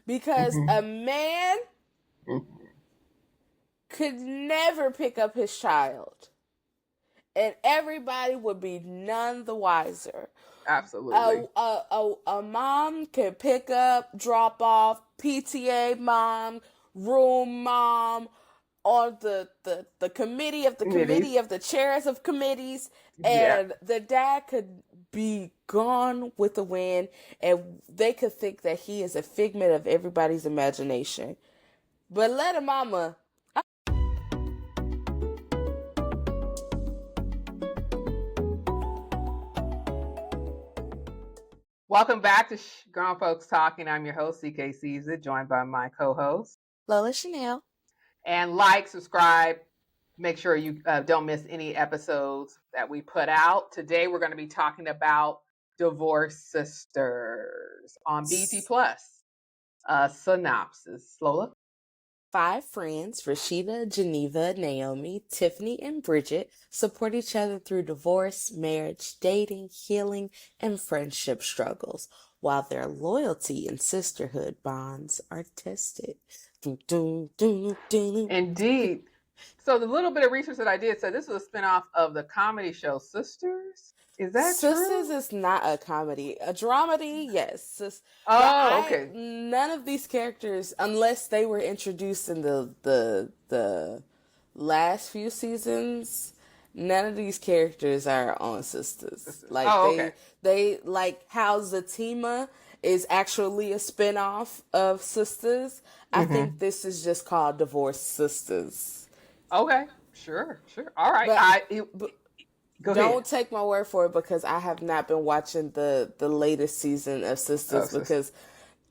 because a man could never pick up his child, and everybody would be none the wiser. Absolutely. A mom can pick up, drop off, PTA mom, room mom, on the committee of the committee of the chairs of committees, and the dad could be gone with the wind, and they could think that he is a figment of everybody's imagination. But let a mama... Welcome back to Grown Folks Talking. I'm your host, CK Caesar, joined by my co-host, Lola Chanel. And like, subscribe, make sure you don't miss any episodes that we put out. Today, we're going to be talking about Divorced Sisters on BT Plus. Synopsis. Lola? 5 friends, Rashida, Geneva, Naomi, Tiffany, and Bridget, support each other through divorce, marriage, dating, healing, and friendship struggles, while their loyalty and sisterhood bonds are tested. Indeed. So the little bit of research that I did said this was a spinoff of the comedy show Sisters. Is that true? Sisters is not a comedy. A dramedy, yes. Okay. None of these characters, unless they were introduced in the last few seasons, none of these characters are on Sisters. Like they like how Zatima is actually a spinoff of Sisters. I think this is just called Divorced Sisters. Okay, sure. All right. Don't take my word for it, because I have not been watching the latest season of Sisters because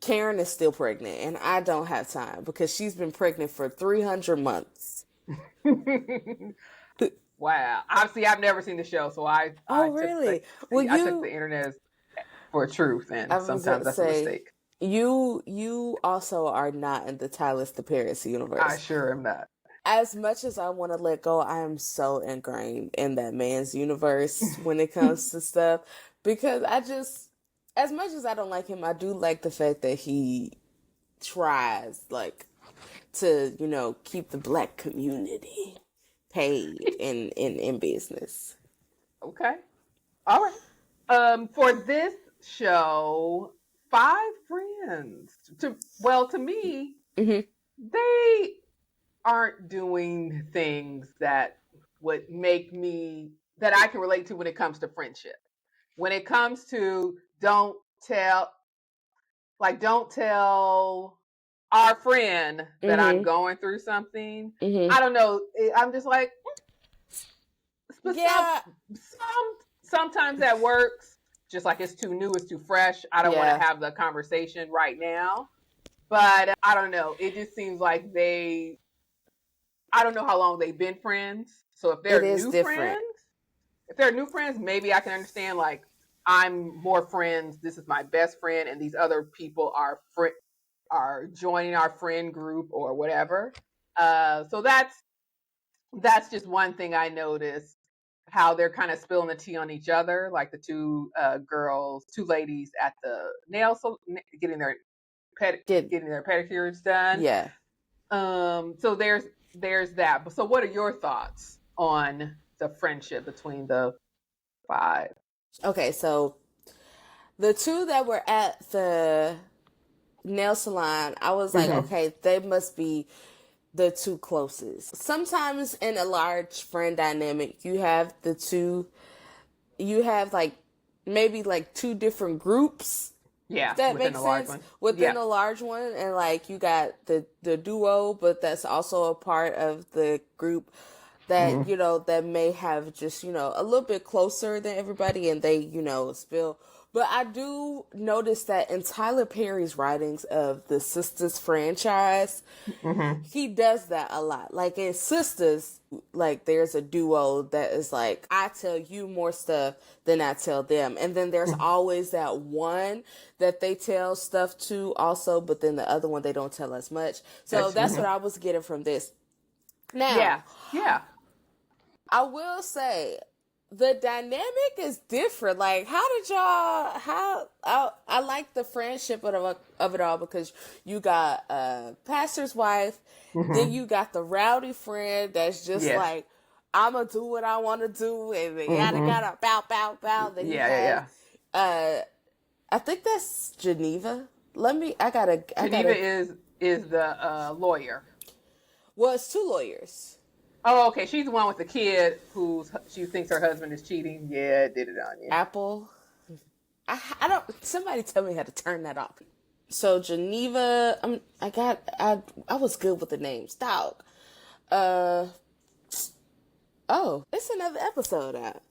Karen is still pregnant, and I don't have time because she's been pregnant for 300 months. Wow. Obviously, I've never seen the show, so I took the internet for truth, and sometimes that's a mistake. You also are not in the Tyler the Paris universe. I sure am not. As much as I want to let go, I am so ingrained in that man's universe when it comes to stuff, because as much as I don't like him, I do like the fact that he tries to, keep the Black community paid in business. Okay. All right. For this show, 5 friends. To me, they aren't doing things that would make that I can relate to when it comes to friendship. When it comes to don't tell our friend that I'm going through something. I don't know. I'm just like, sometimes that works. Just like it's too new, it's too fresh. I don't want to have the conversation right now. But I don't know. It just seems like I don't know how long they've been friends. So if they're new friends, maybe I can understand, like, I'm more friends. This is my best friend, and these other people are joining our friend group or whatever. So that's just one thing I noticed, how they're kind of spilling the tea on each other, like the two ladies at the nail salon getting their pedicures done. Yeah. So there's that. So what are your thoughts on the friendship between the 5? Okay, so the 2 that were at the nail salon, I was like, okay, they must be the 2 closest. Sometimes in a large friend dynamic, you have maybe 2 different groups. Yeah, that makes sense. Within a large one, and like you got the duo, but that's also a part of the group that that may have just a little bit closer than everybody, and they spill. But I do notice that in Tyler Perry's writings of the Sisters franchise, he does that a lot. Like in Sisters, like there's a duo that is like, I tell you more stuff than I tell them. And then there's always that one that they tell stuff to also, but then the other one they don't tell as much. So that's what I was getting from this. Now, yeah. I will say the dynamic is different. Like, how did y'all? I like the friendship of it all because you got pastor's wife, then you got the rowdy friend that's just like, I'm gonna do what I want to do, and yada yada bow bow bow. Then you have, I think that's Geneva. Geneva is the lawyer. Well, it's two lawyers. Oh, okay. She's the one with the kid she thinks her husband is cheating. Yeah, did it on you. Apple. I don't. Somebody tell me how to turn that off. So Geneva, I was good with the names. Dog. Oh, it's another episode out.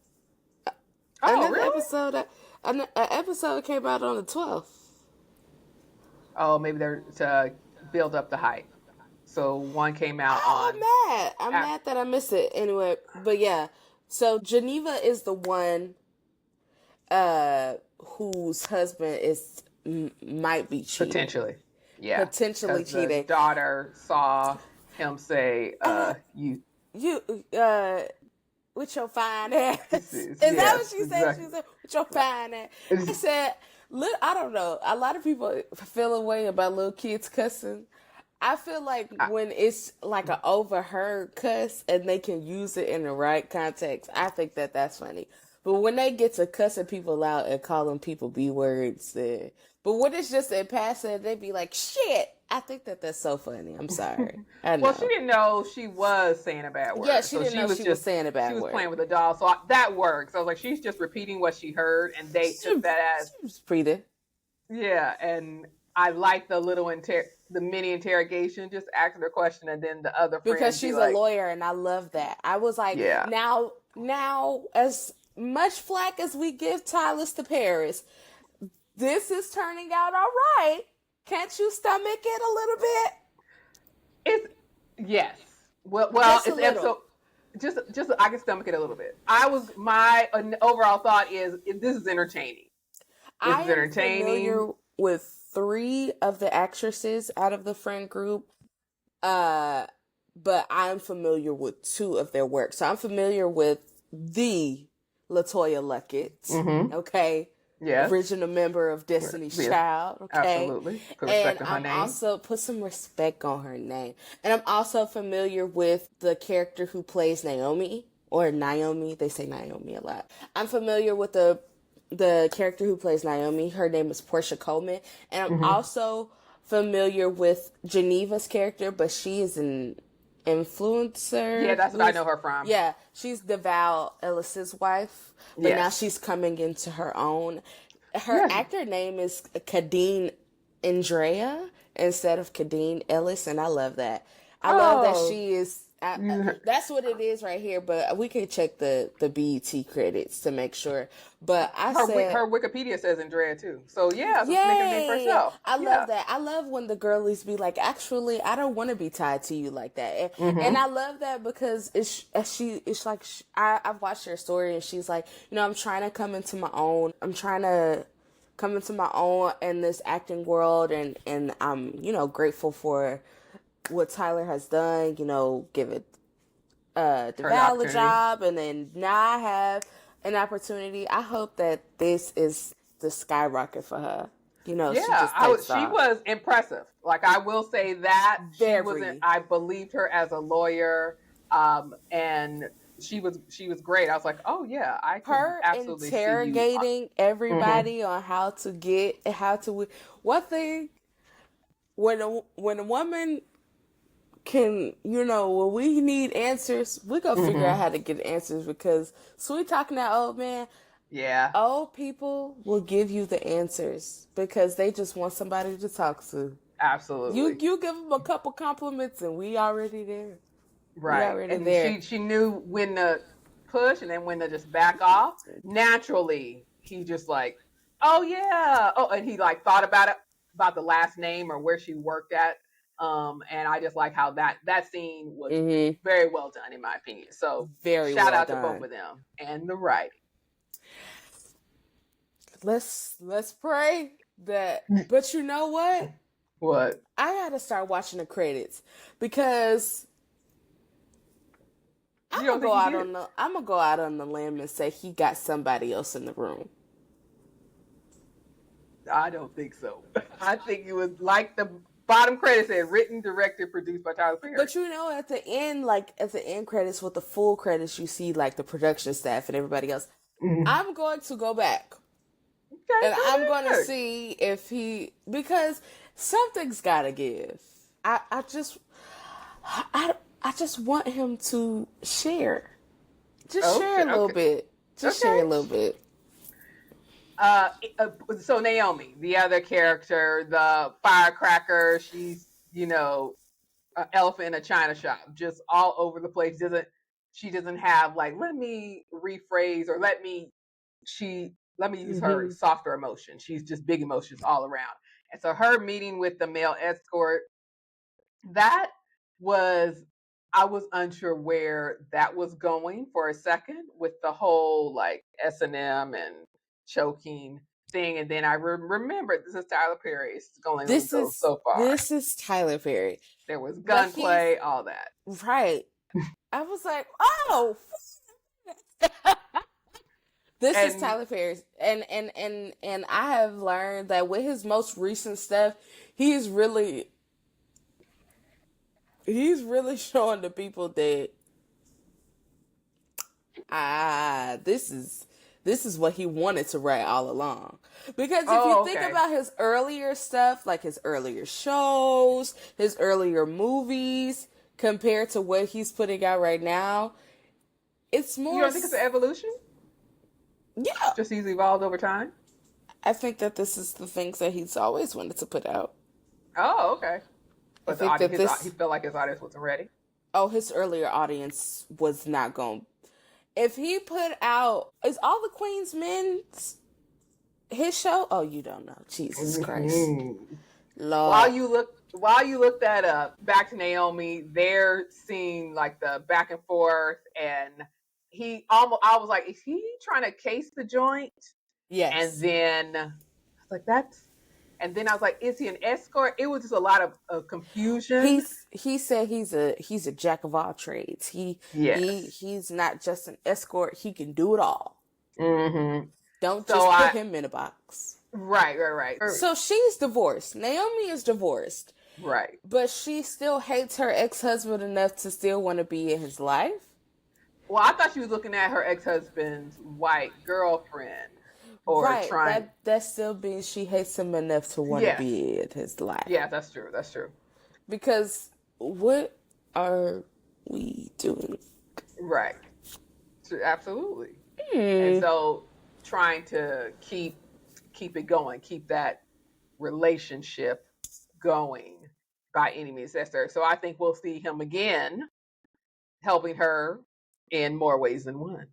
An episode came out on the 12th. Oh, maybe they're to build up the hype. So one came out on. I'm mad that I missed it. Anyway, but yeah. So Geneva is the one whose husband might be cheating. Potentially. Yeah. Potentially cheating. The daughter saw him say, you with your fine ass. Is that what she said? Exactly. She said, with your fine ass. I said, look, I don't know. A lot of people feel a way about little kids cussing. I feel like when it's like an overheard cuss and they can use it in the right context, I think that that's funny. But when they get to cussing people out and calling people B words, but when it's just in passing, they be like, shit. I think that that's so funny. I'm sorry. I know. Well, she didn't know she was saying a bad word. Yeah, she didn't know she was saying a bad word. She was playing with a doll, so that works. I was like, she's just repeating what she heard, and they took that as... She was pretty. Yeah, and I like the little the mini interrogation, just asking her question, and then the other friend because she's a lawyer, and I love that. I was like, now as much flack as we give Tyler to Paris, this is turning out all right. Can't you stomach it a little bit? Yes. Well, it's episode. Just I can stomach it a little bit. My overall thought is this is entertaining. I am familiar with 3 of the actresses out of the friend group, but I'm familiar with 2 of their work. So I'm familiar with the LaToya Luckett, okay? Yes. Original member of Destiny's Child, okay? Absolutely. Put respect on her name. Also put some respect on her name. And I'm also familiar with the character who plays Naomi, or Naomi. They say Naomi a lot. I'm familiar with the character who plays Naomi. Her name is Portia Coleman. And I'm also familiar with Geneva's character, but she is an influencer. Yeah, that's what I know her from. Yeah, she's DeVal Ellis's wife, but now she's coming into her own. Her actor name is Kadeen Andrea instead of Kadeen Ellis, and I love that. I love that she is... that's what it is right here, but we can check the BET credits to make sure. But her Wikipedia says Andrea too. So make her name for herself. I love that. I love when the girlies be like, actually, I don't want to be tied to you like that. And I love that because it's like I've watched her story and she's like, I'm trying to come into my own. I'm trying to come into my own in this acting world, and I'm grateful for what Tyler has done, give it DeVal a job, and then now I have an opportunity. I hope that this is the skyrocket for her. She was impressive. Like, I will say that I believed her as a lawyer, and she was great. I was like, oh yeah, I can absolutely interrogating everybody on how to one thing when a woman can, when we need answers, we go figure out how to get answers, because sweet talking that old man. Yeah. Old people will give you the answers because they just want somebody to talk to. Absolutely. You give them a couple compliments and we already there. Right. She knew when to push and then when to just back off. Naturally, he just like, oh yeah. Oh, and he like thought about the last name or where she worked at. And I just like how that scene was very well done, in my opinion. So shout out to both of them and the writing. Let's pray that. But you know what? What? I gotta start watching the credits because You don't think he did? I'm gonna go out on the limb and say he got somebody else in the room. I don't think so. I think it was like the bottom credit said, written, directed, produced by Tyler Perry. But at the end credits with the full credits, you see like the production staff and everybody else. Mm-hmm. I'm going to go back. Okay, and I'm going to see if because something's got to give. I just want him to share. Just share a little bit. Share a little bit. So Naomi, the other character, the firecracker, she's, an elephant in a china shop, just all over the place. She doesn't have like, let me rephrase or let me use her softer emotion. She's just big emotions all around. And so her meeting with the male escort, I was unsure where that was going for a second with the whole like S&M and choking thing. And then I remembered this is Tyler Perry. It's going to go so far. This is Tyler Perry. There was gunplay, all that. Right. I was like, oh, this is Tyler Perry. And I have learned that with his most recent stuff, he's really showing the people that this is what he wanted to write all along. Because if you think about his earlier stuff, like his earlier shows, his earlier movies, compared to what he's putting out right now, it's more... You don't think it's an evolution? Yeah. Just he's evolved over time? I think that this is the things that he's always wanted to put out. Oh, okay. But he felt like his audience wasn't ready? Oh, his earlier audience was not going... If he put out... Is All the Queen's Men's his show? Oh, you don't know. Jesus Christ. Lord. While you look that up, back to Naomi, they're seeing like the back and forth, and I was like, is he trying to case the joint? Yes. And then I was like, and then I was like, is he an escort? It was just a lot of confusion. He said he's a jack of all trades. He's not just an escort. He can do it all. Mm-hmm. Don't just put him in a box. Right. So she's divorced. Naomi is divorced. Right. But she still hates her ex-husband enough to still want to be in his life? Well, I thought she was looking at her ex-husband's white girlfriend. Or right. That still means she hates him enough to want to be in his life. Yeah, that's true. Because what are we doing? Right. Absolutely. And so trying to keep it going, keep that relationship going by any means necessary. So I think we'll see him again helping her in more ways than one.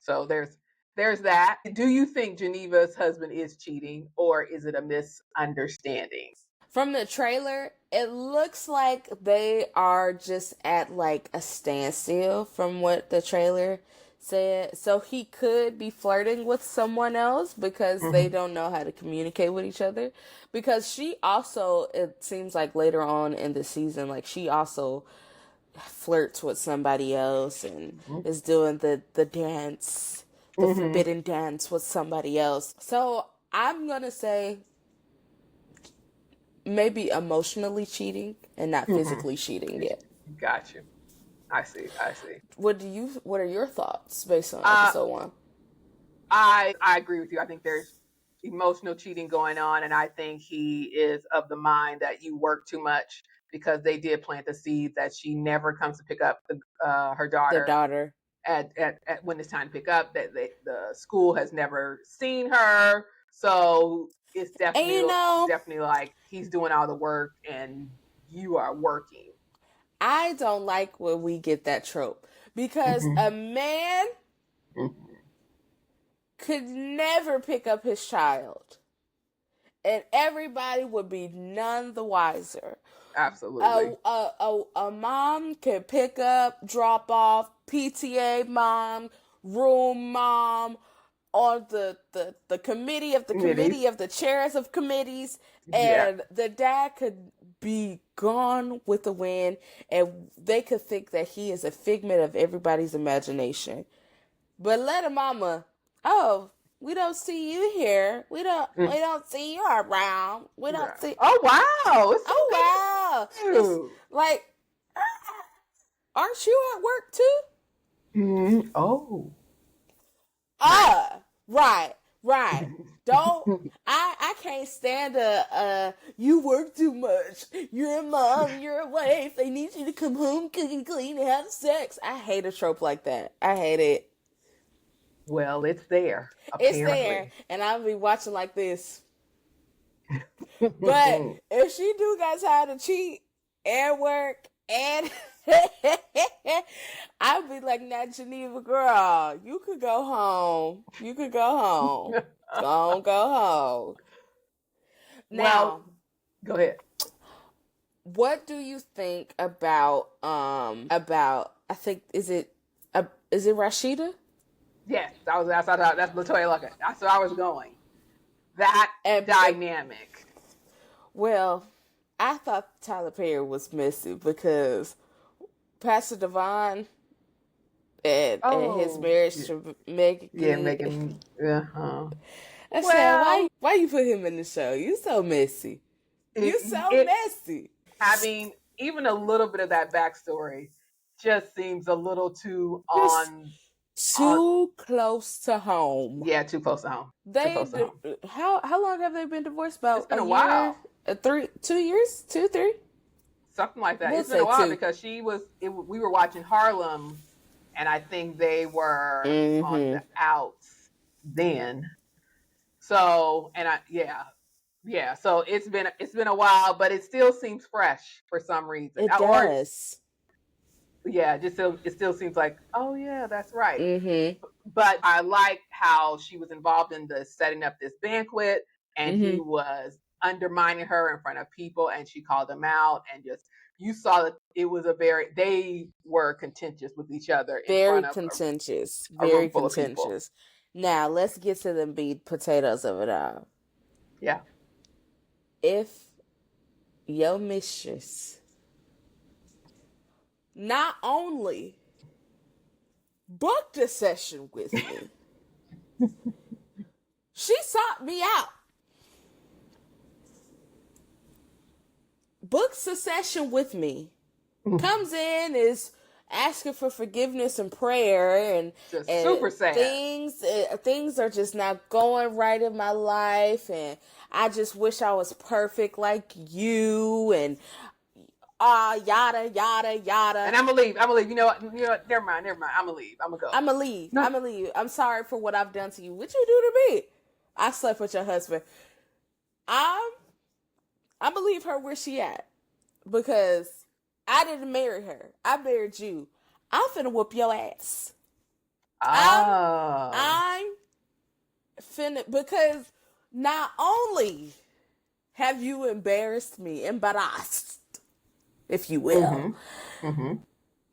So there's that. Do you think Geneva's husband is cheating, or is it a misunderstanding? From the trailer, it looks like they are just at like a standstill from what the trailer said. So he could be flirting with someone else because they don't know how to communicate with each other. Because she also, it seems like later on in the season, like she also flirts with somebody else and is doing the dance, the forbidden dance with somebody else. So I'm going to say maybe emotionally cheating and not physically cheating yet. Got you. I see. What are your thoughts based on episode 1? I agree with you. I think there's emotional cheating going on, and I think he is of the mind that you work too much, because they did plant the seed that she never comes to pick up her daughter. Their daughter. At when it's time to pick up, that the school has never seen her, so it's definitely like he's doing all the work and you are working. I don't like when we get that trope, because a man could never pick up his child and everybody would be none the wiser. Absolutely. A mom can pick up, drop off, PTA mom, room mom, on the committee of the committee of the chairs of committees, and the dad could be gone with the wind, and they could think that he is a figment of everybody's imagination. But let a mama, oh, we don't see you here. We don't see you around. We don't see. Oh wow! It's so wow! It's like, aren't you at work too? Mm-hmm. Oh. Right. Don't I can't stand you work too much. You're a mom, you're a wife. They need you to come home, cook and clean, and have sex. I hate a trope like that. I hate it. Well, it's there. Apparently. It's there, and I'll be watching like this. But if she do got time to cheat and work and I'd be like, "Now, Geneva, girl, you could go home. You could go home. Don't go home." Now, go ahead. What do you think about I think is it Rashida? Yes, that's Latoya Luckett. That's where I was going. That dynamic. Well, I thought Tyler Perry was messy because Pastor Devon and his marriage to Megan. Yeah, Megan. I said, why you put him in the show? You so messy. Messy. Having even a little bit of that backstory just seems a little too close to home. Yeah, too close to home. How long have they been divorced? About it's been a while. 2 years, 2, 3, something like that. It's been a while because we were watching Harlem, and I think they were on the outs then. So so it's been a while, but it still seems fresh for some reason. It does. Yeah, it still seems like, oh yeah, that's right. Mm-hmm. But I like how she was involved in the setting up this banquet, and he was undermining her in front of people, and she called him out, and you saw that it was they were contentious with each other. Very contentious. Now let's get to the meat potatoes of it all. Yeah. If your mistress not only booked a session with me, she sought me out. Books a session with me. Comes in, is asking for forgiveness and prayer, and super sad. Things are just not going right in my life, and I just wish I was perfect like you, and yada yada yada. And I'm gonna leave. You know what? Never mind. I'm gonna leave. I'm gonna go. I'm gonna leave. No. I'm gonna leave. I'm sorry for what I've done to you. What you do to me? I slept with your husband. I'm gonna leave her where she at, because I didn't marry her. I married you. I'm finna whoop your ass. I'm finna, because not only have you embarrassed me, embarrassed, if you will,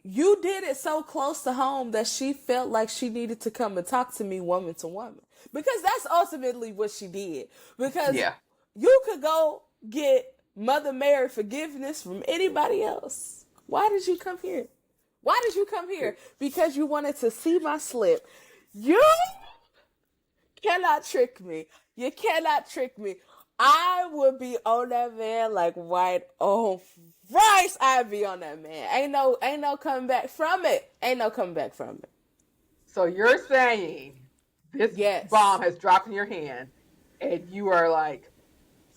you did it so close to home that she felt like she needed to come and talk to me woman to woman. Because that's ultimately what she did. Because you could go get Mother Mary forgiveness from anybody else. Why did you come here? Because you wanted to see my slip. You cannot trick me. You cannot trick me. I would be on that man like white on rice. I'd be on that man. Ain't no coming back from it. So you're saying this bomb has dropped in your hand, and you are like,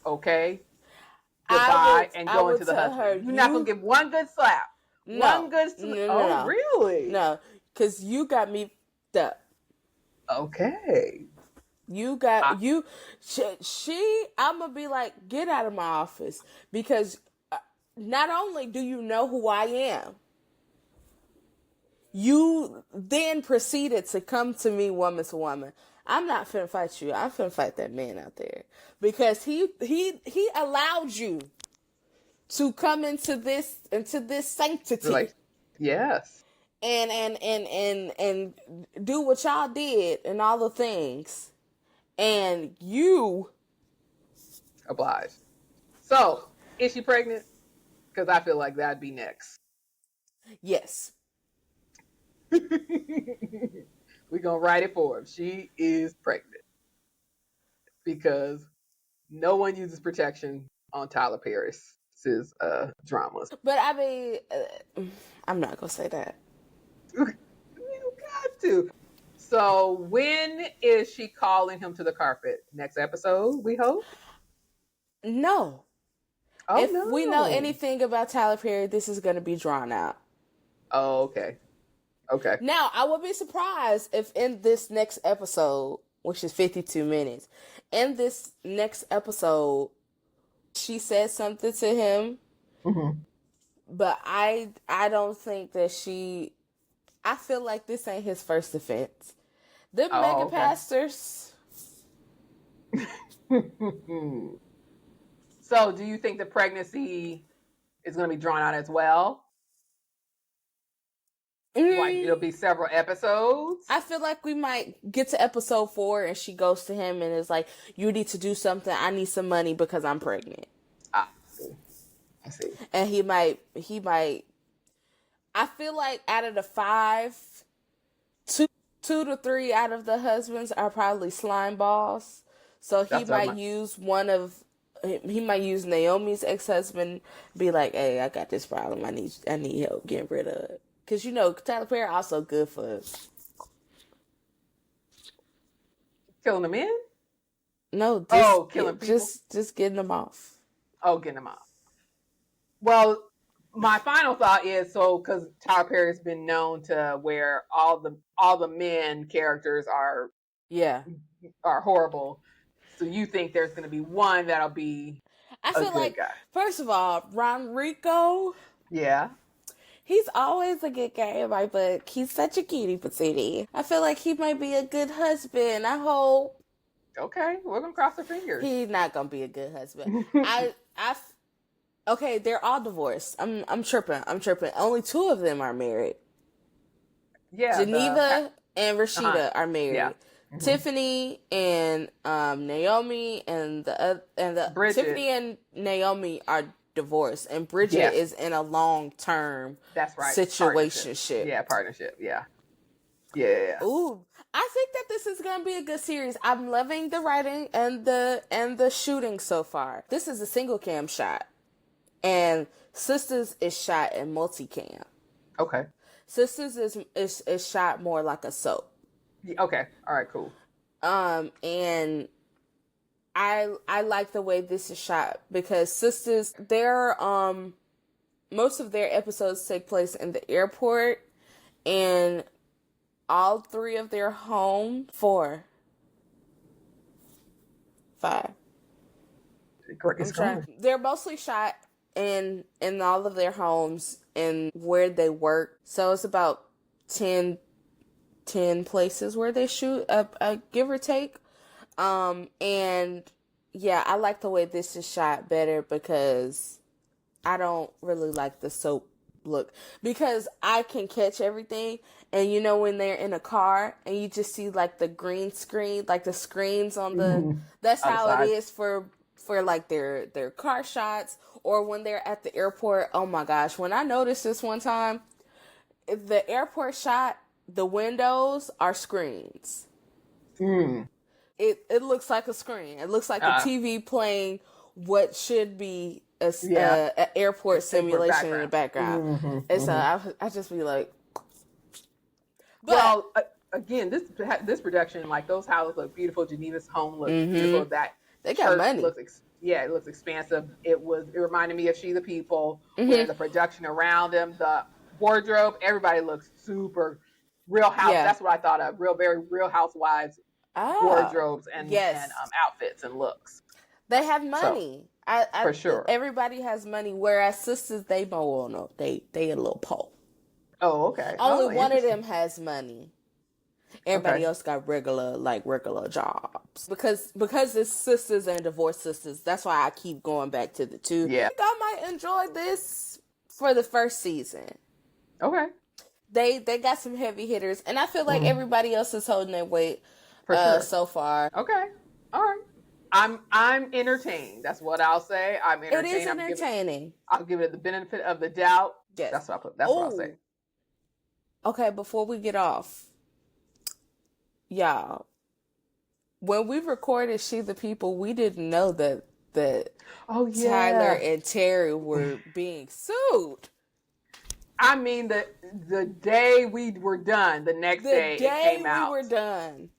okay, goodbye, and go into the husband. You're not gonna give one good slap. No. No. Really? No, because you got me up. Okay. You got she. I'm gonna be like, get out of my office, because not only do you know who I am, you then proceeded to come to me woman to woman. I'm not finna fight you. I'm finna fight that man out there, because he allowed you to come into this sanctity. Yes. and do what y'all did and all the things, and you obliged. So, is she pregnant? Because I feel like that'd be next. Yes. We're gonna write it for him. She is pregnant because no one uses protection on Tyler Perry's dramas. But I mean, I'm not gonna say that. You got to. So when is she calling him to the carpet? Next episode, we hope? No. Oh, if no. we know anything about Tyler Perry, this is going to be drawn out. Oh, okay. Okay. Now, I would be surprised if in this next episode, which is 52 minutes, in this next episode, she said something to him. Mm-hmm. But I don't think that I feel like this ain't his first offense. The mega pastors. So, do you think the pregnancy is going to be drawn out as well? Like it'll be several episodes? I feel like we might get to episode 4 and she goes to him and is like, "You need to do something. I need some money because I'm pregnant." I see. And he might. I feel like out of the 5, 2 to 3 out of the husbands are probably slime balls. So he might use he might use Naomi's ex-husband, be like, "Hey, I got this problem. I need help getting rid of it." Because, Tyler Perry also good for killing them in? No, killing people? Just getting them off. Oh, getting them off. Well, my final thought is, because Tyler Perry's been known to where all the men characters are horrible. So you think there's going to be one that'll be I feel like guy. First of all, Ronrico. Yeah. He's always a good guy in my book. He's such a cutie patootie. I feel like he might be a good husband. I hope. Okay, we're gonna cross our fingers. He's not gonna be a good husband. Okay, they're all divorced. I'm tripping. Only 2 of them are married. Yeah, Geneva and Rashida are married. Yeah. Mm-hmm. Tiffany and Naomi and Bridget. Tiffany and Naomi are divorced, and Bridget is in a long-term situationship. Partnership. Yeah. Ooh, I think that this is gonna be a good series. I'm loving the writing and the shooting so far. This is a single cam shot, and Sisters is shot in multicam. Okay. Sisters is shot more like a soap. Okay. All right. Cool. And I like the way this is shot because Sisters, most of their episodes take place in the airport, and all 3 of their 4, 5. They're mostly shot in all of their homes and where they work. So it's about 10 places where they shoot, give or take. And yeah, I like the way this is shot better because I don't really like the soap look, because I can catch everything. And when they're in a car and you just see like the green screen, like the screens on the, that's how it is for like their car shots, or when they're at the airport. Oh my gosh. When I noticed this one time, the airport shot, the windows are screens. It looks like a screen. It looks like a TV playing what should be an airport simulation in the background. And so I just be like, well, again, this production, like those houses look beautiful. Geneva's home looks beautiful. That they got money. It looks expansive. It reminded me of She the People, where the production around them, the wardrobe, everybody looks super Real House. Yeah. That's what I thought of. Very Real Housewives wardrobes and outfits and looks. They have money. So, for sure. Everybody has money. Whereas Sisters, they a little poor. Oh, okay. Only one of them has money. Everybody else got regular jobs. Because it's Sisters and Divorced Sisters. That's why I keep going back to the 2. Yeah. I think I might enjoy this for the first season. Okay. they got some heavy hitters, and I feel like everybody else is holding their weight for sure so far. Okay, all right. I'm entertained. That's what I'll say. I'm entertained. It is entertaining. I'll give it the benefit of the doubt. Yes, that's what I put. That's what I'll say. Okay, before we get off, y'all, when we recorded She the People, we didn't know that Tyler and Terry were being sued. I mean, the day we were done, the next day it came out. We were done.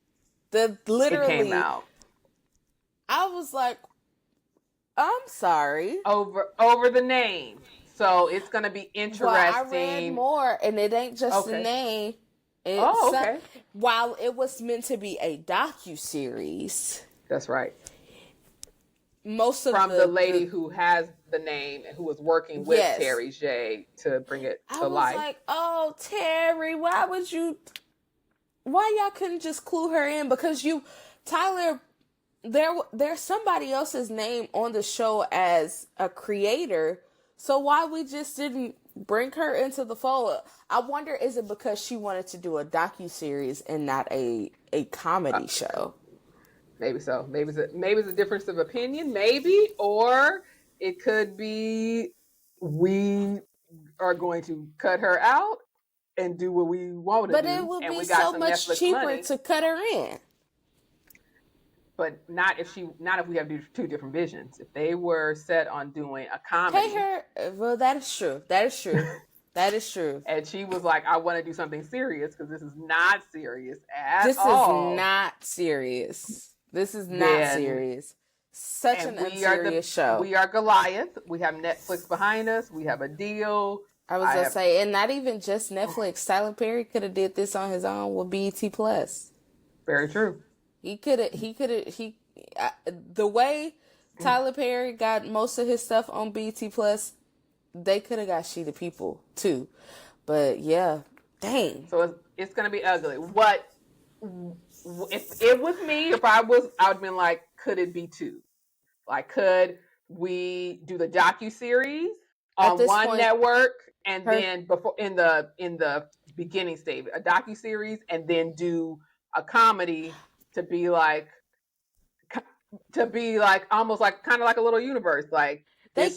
Literally it came out. I was like, I'm sorry. Over the name. So it's going to be interesting. Well, I read more, and it ain't just the name. Okay. While it was meant to be a docuseries. That's right. Most of from the lady who has the name and who was working with Terry J to bring it to life. I was like, oh, Terry, why y'all couldn't just clue her in? Because Tyler, there's somebody else's name on the show as a creator, so why we just didn't bring her into the fold? I wonder, is it because she wanted to do a docuseries and not a comedy show? Maybe so. Maybe it's a difference of opinion. Maybe, or it could be we are going to cut her out and do what we want to do. But it would be so much cheaper to cut her in. But not if we have two different visions. If they were set on doing a comedy, pay her. Well, that is true. That is true. And she was like, "I want to do something serious because this is not serious at all. This is not serious. This is not serious. Such an unserious show. We are Goliath. We have Netflix behind us. We have a deal. I was gonna say, and not even just Netflix. Tyler Perry could have did this on his own with BET Plus. Very true. He could have. The way Tyler Perry got most of his stuff on BET Plus, they could have got She the People too. But yeah, dang. So it's gonna be ugly. What? If it was me, I would have been like, could it be two? Like, could we do the docuseries on one network and then before in the beginning stage, a docuseries, and then do a comedy to be like almost like kind of like a little universe, like they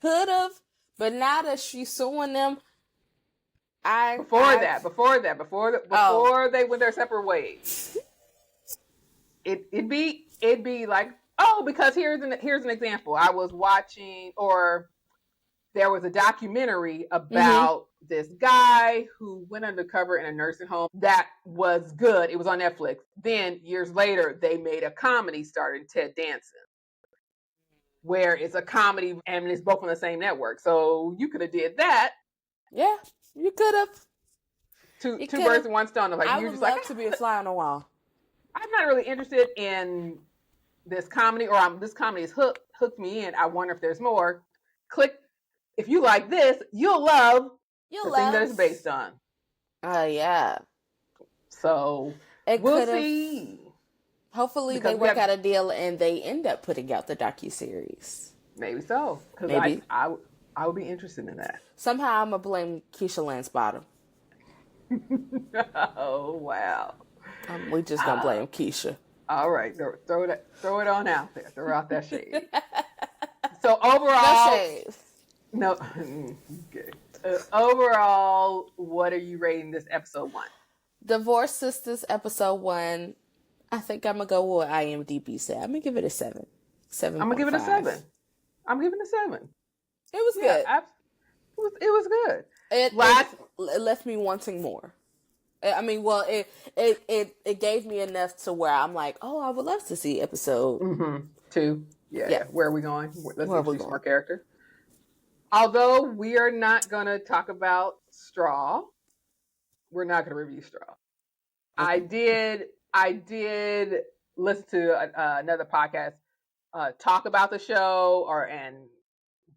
could have, but now that she's suing them. Before they went their separate ways, it'd be like, because here's an example. I was watching, or there was a documentary about this guy who went undercover in a nursing home that was good. It was on Netflix. Then years later, they made a comedy starring Ted Danson, where it's a comedy and it's both on the same network. So you could have did that. Yeah. You could have. Two birds in one stone. Like, I would love to be a fly on the wall. I'm not really interested in this comedy, or this comedy has hooked me in. I wonder if there's more. Click. If you like this, you'll love the thing that it's based on. Yeah. So we'll see. Hopefully they work out a deal and they end up putting out the docuseries. Maybe so. Because I would be interested in that. Somehow I'm going to blame Keisha Lance Bottom. Oh, wow. We just going to blame Keisha. All right. Throw it on out there. Throw out that shade. So overall... No shade. No. Okay. Overall, what are you rating this episode 1? Divorced Sistas episode 1. I think I'm going to go with what IMDb said. I'm going to give it a 7. 7. I'm going to give it a 7. I'm giving it a 7. It was good. It was good. It left me wanting more. I mean, well, it gave me enough to where I'm like, oh, I would love to see episode 2. Yeah. Where are we going? Let's introduce more character. Although we are not going to talk about Straw, we're not going to review Straw. Okay. I did listen to another podcast talk about the show and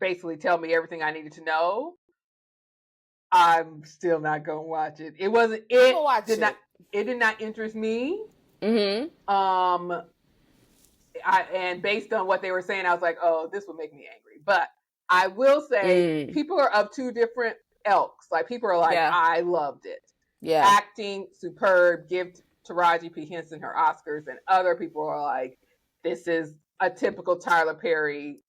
basically tell me everything I needed to know. I'm still not gonna watch it. It did not interest me. Mm-hmm. And based on what they were saying, I was like, oh, this would make me angry. But I will say people are of two different Elks. Like people are like, I loved it. Yeah. Acting superb. Give Taraji P. Henson her Oscars, and other people are like, this is a typical Tyler Perry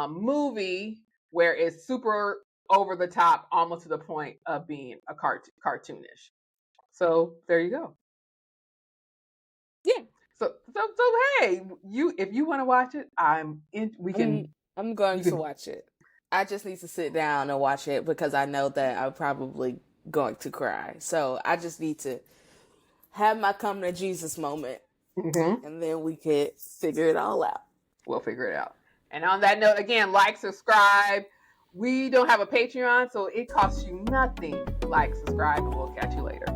movie where it's super over the top, almost to the point of being a cartoonish. So there you go. Yeah. So hey, if you want to watch it, I'm going to watch it. I just need to sit down and watch it because I know that I'm probably going to cry. So I just need to have my come to Jesus moment, and then we could figure it all out. We'll figure it out. And on that note, again, like, subscribe. We don't have a Patreon, so it costs you nothing. Like, subscribe, and we'll catch you later.